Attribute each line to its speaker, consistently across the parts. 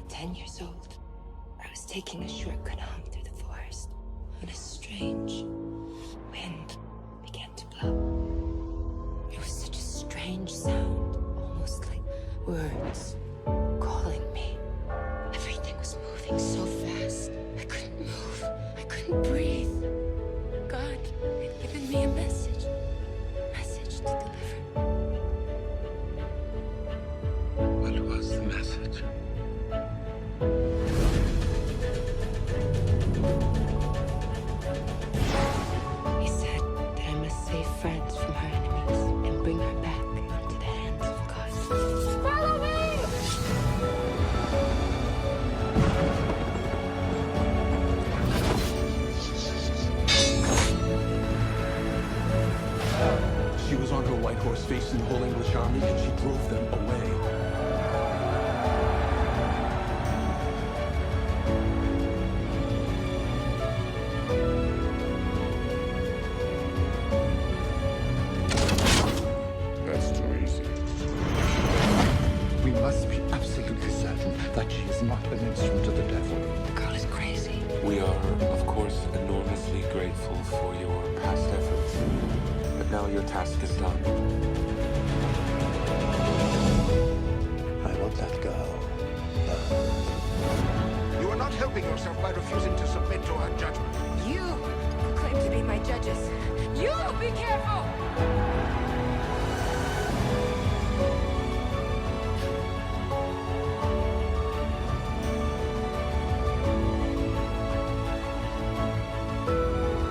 Speaker 1: about 10 years old. I was taking a shortcut home through the forest when a strange wind began to blow. It was such a strange sound, almost like words calling me. Everything was moving so fast. I couldn't move. I couldn't breathe. God had given me a message to deliver.
Speaker 2: What was the message?
Speaker 1: He said that I must save France from her enemies and bring her back into the hands of God. Follow me!
Speaker 2: She was on her white horse facing the whole English army, and she drove them away.
Speaker 3: That's too easy.
Speaker 4: We must be absolutely certain that she is not an instrument of the devil.
Speaker 1: The girl is crazy.
Speaker 2: We are, of course, enormously grateful for your past efforts. But now your task is done.
Speaker 4: I want that girl.
Speaker 3: You are not helping yourself by refusing to submit to our judgment.
Speaker 1: You claim to be my judges. You be careful!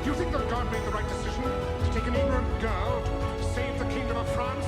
Speaker 3: Do you think that God made the right decision to take an ignorant girl to save the kingdom of France?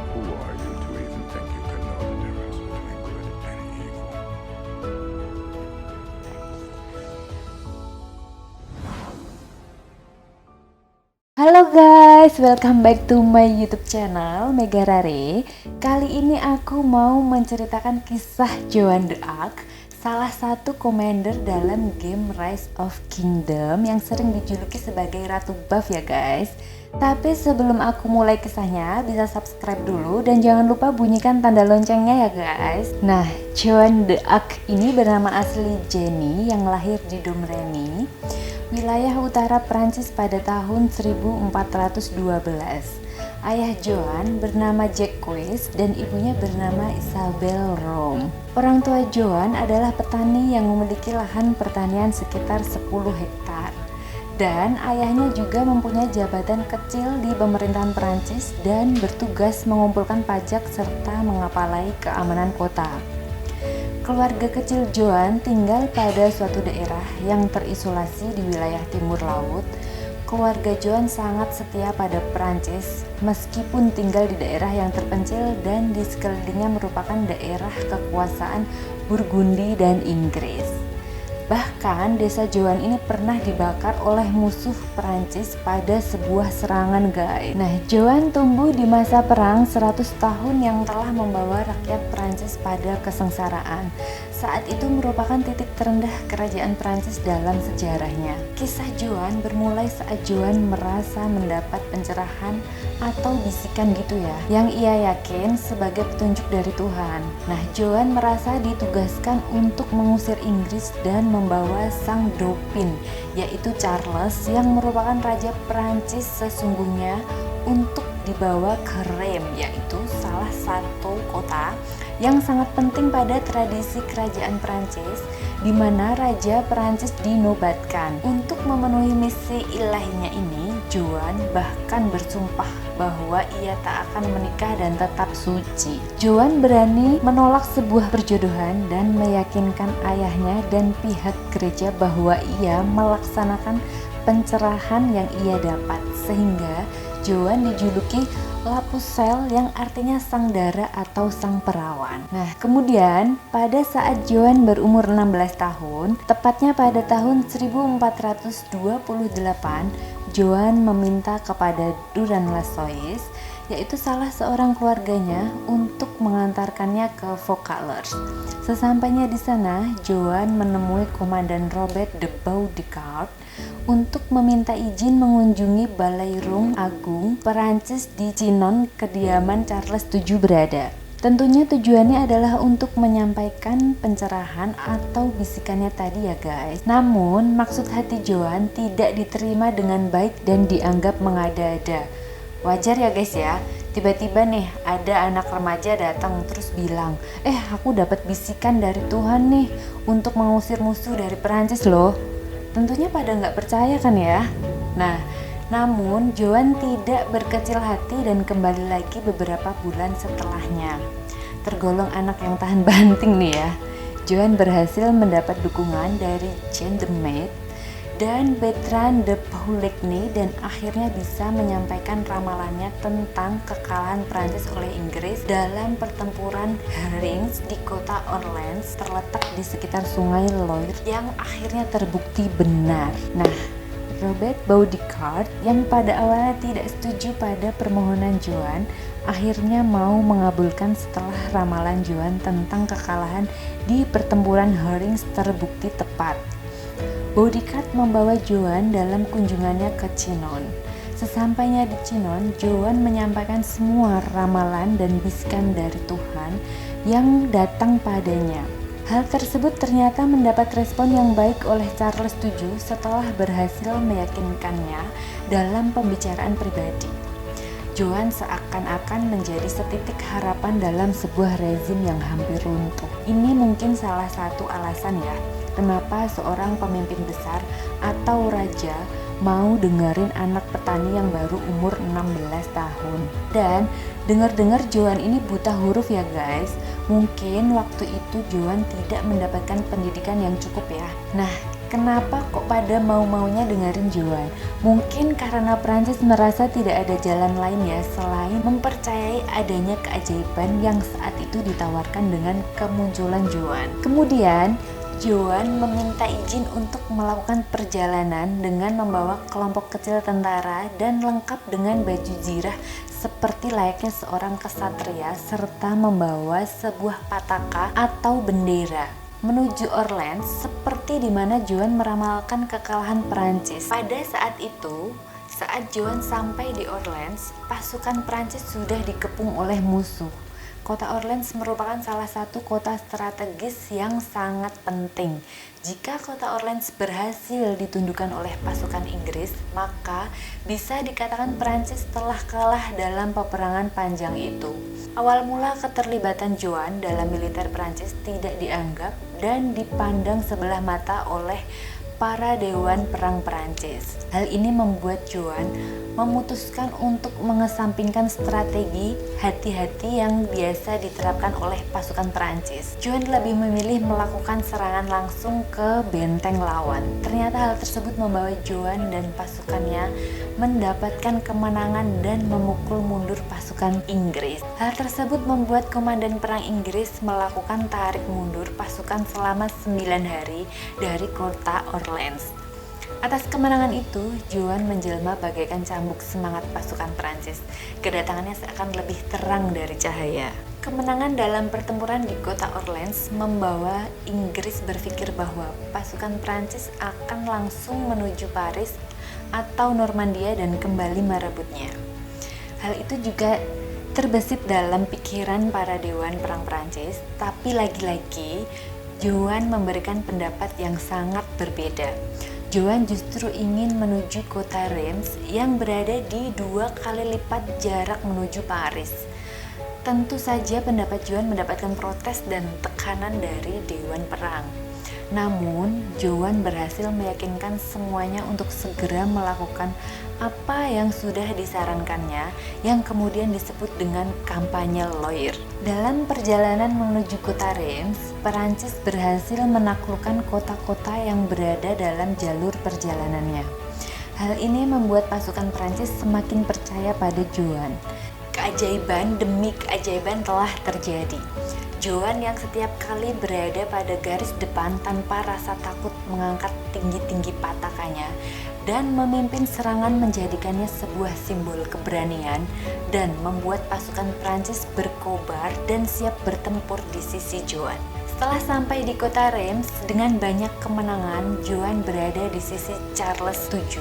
Speaker 3: Who are you to even think you can know the difference between good and evil?
Speaker 5: Halo guys, welcome back to my YouTube channel Mega Rare. Kali ini aku mau menceritakan kisah Joan d'Arc, salah satu commander dalam game Rise of Kingdom yang sering dijuluki sebagai Ratu Buff ya guys. Tapi sebelum aku mulai kisahnya, bisa subscribe dulu dan jangan lupa bunyikan tanda loncengnya ya guys. Nah, Joan d'Arc ini bernama asli Jenny yang lahir di Domremy, wilayah utara Prancis pada tahun 1412. Ayah Joan bernama Jacques dan ibunya bernama Isabelle Rome. Orang tua Joan adalah petani yang memiliki lahan pertanian sekitar 10 hektar. Dan ayahnya juga mempunyai jabatan kecil di pemerintahan Prancis dan bertugas mengumpulkan pajak serta mengapalai keamanan kota. Keluarga kecil Joan tinggal pada suatu daerah yang terisolasi di wilayah timur laut. Keluarga Joan sangat setia pada Prancis meskipun tinggal di daerah yang terpencil dan di sekelilingnya merupakan daerah kekuasaan Burgundi dan Inggris. Bahkan desa Joan ini pernah dibakar oleh musuh Prancis pada sebuah serangan guys. Nah, Joan tumbuh di masa perang 100 tahun yang telah membawa rakyat Prancis pada kesengsaraan. Saat itu merupakan titik terendah kerajaan Prancis dalam sejarahnya. Kisah Joan bermulai saat Joan merasa mendapat pencerahan atau bisikan gitu ya, yang ia yakin sebagai petunjuk dari Tuhan. Nah, Joan merasa ditugaskan untuk mengusir Inggris dan membawa sang Dauphin, yaitu Charles yang merupakan raja Prancis sesungguhnya, untuk dibawa ke Reims, yaitu salah satu kota yang sangat penting pada tradisi kerajaan Prancis, di mana raja Prancis dinobatkan. Untuk memenuhi misi ilahinya ini, Joan bahkan bersumpah bahwa ia tak akan menikah dan tetap suci. Joan berani menolak sebuah perjodohan dan meyakinkan ayahnya dan pihak gereja bahwa ia melaksanakan pencerahan yang ia dapat, sehingga Joan dijuluki La Pucelle yang artinya sang dara atau sang perawan. Nah, kemudian pada saat Joan berumur 16 tahun, tepatnya pada tahun 1428, Joan meminta kepada Duran Lasois yaitu salah seorang keluarganya untuk mengantarkannya ke Vaucluse. Sesampainya di sana, Joan menemui Komandan Robert de Baudicard untuk meminta izin mengunjungi Balairung Agung Perancis di Chinon, kediaman Charles VII berada. Tentunya tujuannya adalah untuk menyampaikan pencerahan atau bisikannya tadi ya guys. Namun maksud hati Joan tidak diterima dengan baik dan dianggap mengada-ada. Wajar ya guys ya, tiba-tiba nih ada anak remaja datang terus bilang, aku dapat bisikan dari Tuhan nih untuk mengusir musuh dari Perancis loh. Tentunya pada nggak percaya kan ya. Namun Joan tidak berkecil hati dan kembali lagi beberapa bulan setelahnya. Tergolong anak yang tahan banting nih ya. Joan berhasil mendapat dukungan dari Jean de Metz dan Bertrand de Poulengy dan akhirnya bisa menyampaikan ramalannya tentang kekalahan Prancis oleh Inggris dalam pertempuran Herrings di kota Orleans terletak di sekitar sungai Loire yang akhirnya terbukti benar. Robert Baudicard yang pada awalnya tidak setuju pada permohonan Joan akhirnya mau mengabulkan setelah ramalan Joan tentang kekalahan di pertempuran Herrings terbukti tepat. Baudicard membawa Joan dalam kunjungannya ke Chinon. Sesampainya di Chinon, Joan menyampaikan semua ramalan dan bisikan dari Tuhan yang datang padanya. Hal tersebut ternyata mendapat respon yang baik oleh Charles VII setelah berhasil meyakinkannya dalam pembicaraan pribadi. Joan seakan-akan menjadi setitik harapan dalam sebuah rezim yang hampir runtuh. Ini mungkin salah satu alasan ya, kenapa seorang pemimpin besar atau raja mau dengerin anak petani yang baru umur 16 tahun. Dan dengar-dengar Joan ini buta huruf ya guys. Mungkin waktu itu Joan tidak mendapatkan pendidikan yang cukup ya. Kenapa kok pada mau-maunya dengerin Joan? Mungkin karena Prancis merasa tidak ada jalan lain ya selain mempercayai adanya keajaiban yang saat itu ditawarkan dengan kemunculan Joan. Kemudian Joan meminta izin untuk melakukan perjalanan dengan membawa kelompok kecil tentara dan lengkap dengan baju zirah seperti layaknya seorang kesatria serta membawa sebuah pataka atau bendera menuju Orleans seperti di mana Joan meramalkan kekalahan Perancis. Pada saat itu, saat Joan sampai di Orleans, pasukan Perancis sudah dikepung oleh musuh. Kota Orleans merupakan salah satu kota strategis yang sangat penting. Jika kota Orleans berhasil ditundukkan oleh pasukan Inggris, maka bisa dikatakan Prancis telah kalah dalam peperangan panjang itu. Awal mula keterlibatan Joan dalam militer Prancis tidak dianggap dan dipandang sebelah mata oleh para dewan perang Prancis. Hal ini membuat Joan memutuskan untuk mengesampingkan strategi hati-hati yang biasa diterapkan oleh pasukan Prancis. Joan lebih memilih melakukan serangan langsung ke benteng lawan. Ternyata hal tersebut membawa Joan dan pasukannya mendapatkan kemenangan dan memukul mundur pasukan Inggris. Hal tersebut membuat komandan perang Inggris melakukan tarik mundur pasukan selama 9 hari dari kota Orleans. Atas kemenangan itu, Joan menjelma bagaikan cambuk semangat pasukan Prancis. Kedatangannya seakan lebih terang dari cahaya. Kemenangan dalam pertempuran di kota Orleans membawa Inggris berpikir bahwa pasukan Prancis akan langsung menuju Paris atau Normandia dan kembali merebutnya. Hal itu juga terbesit dalam pikiran para dewan perang Prancis, tapi lagi-lagi Joan memberikan pendapat yang sangat berbeda. Joan justru ingin menuju kota Reims yang berada di 2 kali lipat jarak menuju Paris. Tentu saja pendapat Joan mendapatkan protes dan tekanan dari dewan perang. Namun, Joan berhasil meyakinkan semuanya untuk segera melakukan apa yang sudah disarankannya, yang kemudian disebut dengan kampanye Loire. Dalam perjalanan menuju kota Reims, Perancis berhasil menaklukkan kota-kota yang berada dalam jalur perjalanannya. Hal ini membuat pasukan Perancis semakin percaya pada Joan. Keajaiban demi keajaiban telah terjadi. Joan yang setiap kali berada pada garis depan tanpa rasa takut mengangkat tinggi-tinggi patakannya dan memimpin serangan menjadikannya sebuah simbol keberanian dan membuat pasukan Prancis berkobar dan siap bertempur di sisi Joan. Setelah sampai di kota Reims dengan banyak kemenangan, Joan berada di sisi Charles VII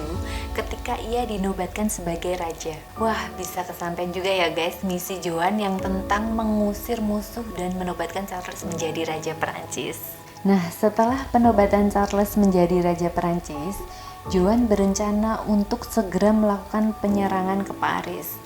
Speaker 5: ketika ia dinobatkan sebagai raja. Wah, bisa kesampaian juga ya guys misi Joan yang tentang mengusir musuh dan menobatkan Charles menjadi raja Perancis. Nah, setelah penobatan Charles menjadi raja Perancis, Joan berencana untuk segera melakukan penyerangan ke Paris.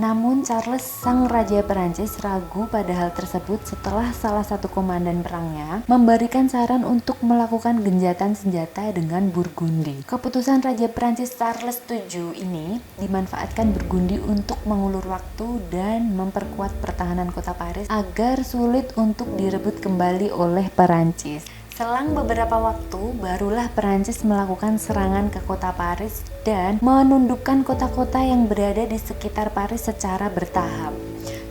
Speaker 5: Namun Charles sang raja Perancis ragu pada hal tersebut setelah salah satu komandan perangnya memberikan saran untuk melakukan gencatan senjata dengan Burgundi. Keputusan raja Perancis Charles VII ini dimanfaatkan Burgundi untuk mengulur waktu dan memperkuat pertahanan kota Paris agar sulit untuk direbut kembali oleh Perancis. Selang beberapa waktu, barulah Perancis melakukan serangan ke kota Paris dan menundukkan kota-kota yang berada di sekitar Paris secara bertahap.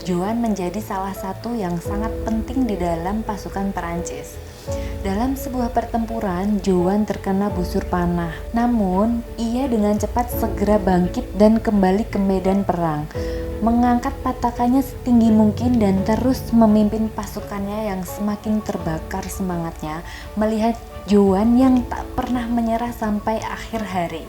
Speaker 5: Joan menjadi salah satu yang sangat penting di dalam pasukan Perancis. Dalam sebuah pertempuran, Joan terkena busur panah. Namun, ia dengan cepat segera bangkit dan kembali ke medan perang, mengangkat patakannya setinggi mungkin dan terus memimpin pasukannya yang semakin terbakar semangatnya melihat Joan yang tak pernah menyerah sampai akhir hari.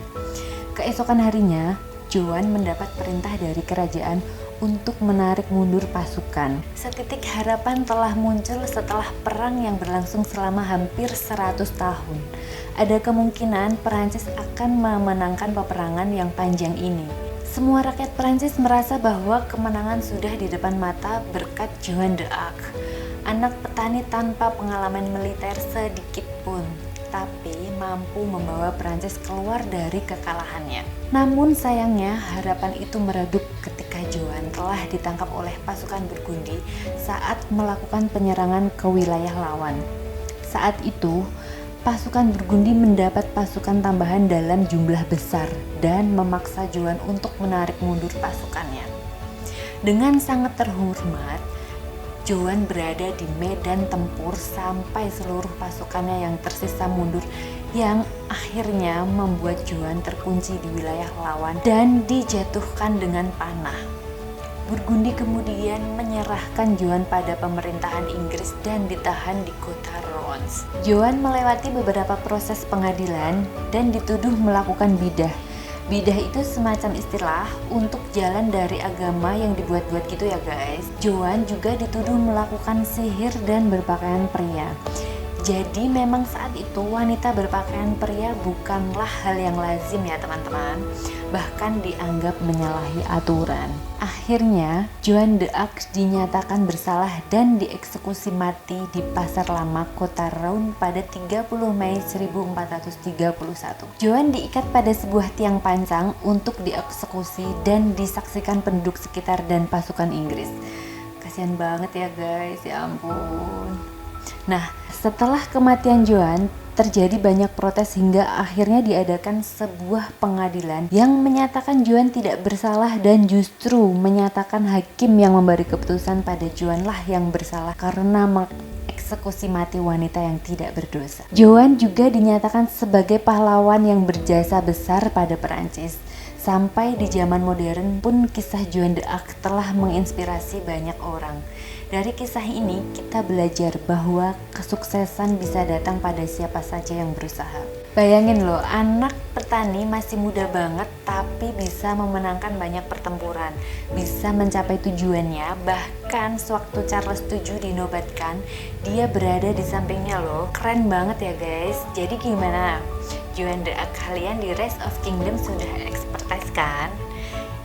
Speaker 5: Keesokan harinya, Joan mendapat perintah dari kerajaan untuk menarik mundur pasukan. Setitik harapan telah muncul setelah perang yang berlangsung selama hampir 100 tahun. Ada kemungkinan Perancis akan memenangkan peperangan yang panjang ini. Semua rakyat Perancis merasa bahwa kemenangan sudah di depan mata berkat Joan d'Arc, anak petani tanpa pengalaman militer sedikit pun, tapi mampu membawa Perancis keluar dari kekalahannya. Namun sayangnya harapan itu meredup ketika Joan telah ditangkap oleh pasukan Burgundi saat melakukan penyerangan ke wilayah lawan. Saat itu, pasukan Burgundi mendapat pasukan tambahan dalam jumlah besar dan memaksa Joan untuk menarik mundur pasukannya. Dengan sangat terhormat, Joan berada di medan tempur sampai seluruh pasukannya yang tersisa mundur, yang akhirnya membuat Joan terkunci di wilayah lawan dan dijatuhkan dengan panah. Burgundi kemudian menyerahkan Joan pada pemerintahan Inggris dan ditahan di kota Reims. Joan melewati beberapa proses pengadilan dan dituduh melakukan bidah. Bidah itu semacam istilah untuk jalan dari agama yang dibuat-buat gitu ya guys. Joan juga dituduh melakukan sihir dan berpakaian pria. Jadi memang saat itu wanita berpakaian pria bukanlah hal yang lazim ya teman-teman, bahkan dianggap menyalahi aturan. Akhirnya Joan d'Arc dinyatakan bersalah dan dieksekusi mati di Pasar Lama kota Rouen pada 30 Mei 1431. Joan diikat pada sebuah tiang pancang untuk dieksekusi dan disaksikan penduduk sekitar dan pasukan Inggris. Kasian banget ya guys, ya ampun. Nah, setelah kematian Joan, terjadi banyak protes hingga akhirnya diadakan sebuah pengadilan yang menyatakan Joan tidak bersalah dan justru menyatakan hakim yang memberi keputusan pada Joan lah yang bersalah karena mengeksekusi mati wanita yang tidak berdosa. Joan juga dinyatakan sebagai pahlawan yang berjasa besar pada Perancis. Sampai di zaman modern pun kisah Joan d'Arc telah menginspirasi banyak orang. Dari kisah ini kita belajar bahwa kesuksesan bisa datang pada siapa saja yang berusaha. Bayangin loh, anak petani masih muda banget tapi bisa memenangkan banyak pertempuran, bisa mencapai tujuannya. Bahkan sewaktu Charles VII dinobatkan, dia berada di sampingnya loh. Keren banget ya guys. Jadi gimana? Joan d'Arc kalian di Rise of Kingdom sudah expertise kan?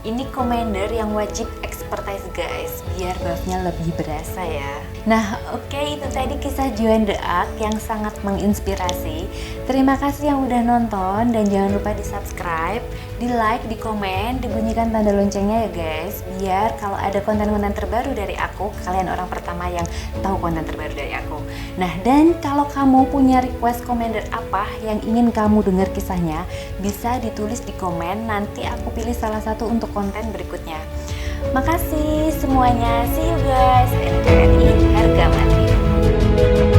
Speaker 5: Ini commander yang wajib expertise guys, biar buffnya lebih berasa ya. Nah oke, itu tadi kisah Joan d'Arc yang sangat menginspirasi. Terima kasih yang udah nonton dan jangan lupa di subscribe, di like, di komen, dibunyikan tanda loncengnya ya guys, biar kalau ada konten-konten terbaru dari aku, kalian orang pertama yang tahu konten terbaru dari aku. Nah dan kalau kamu punya request commander apa yang ingin kamu dengar kisahnya, bisa ditulis di komen, nanti aku pilih salah satu untuk konten berikutnya. Makasih semuanya, see you guys, NKRI harga mati.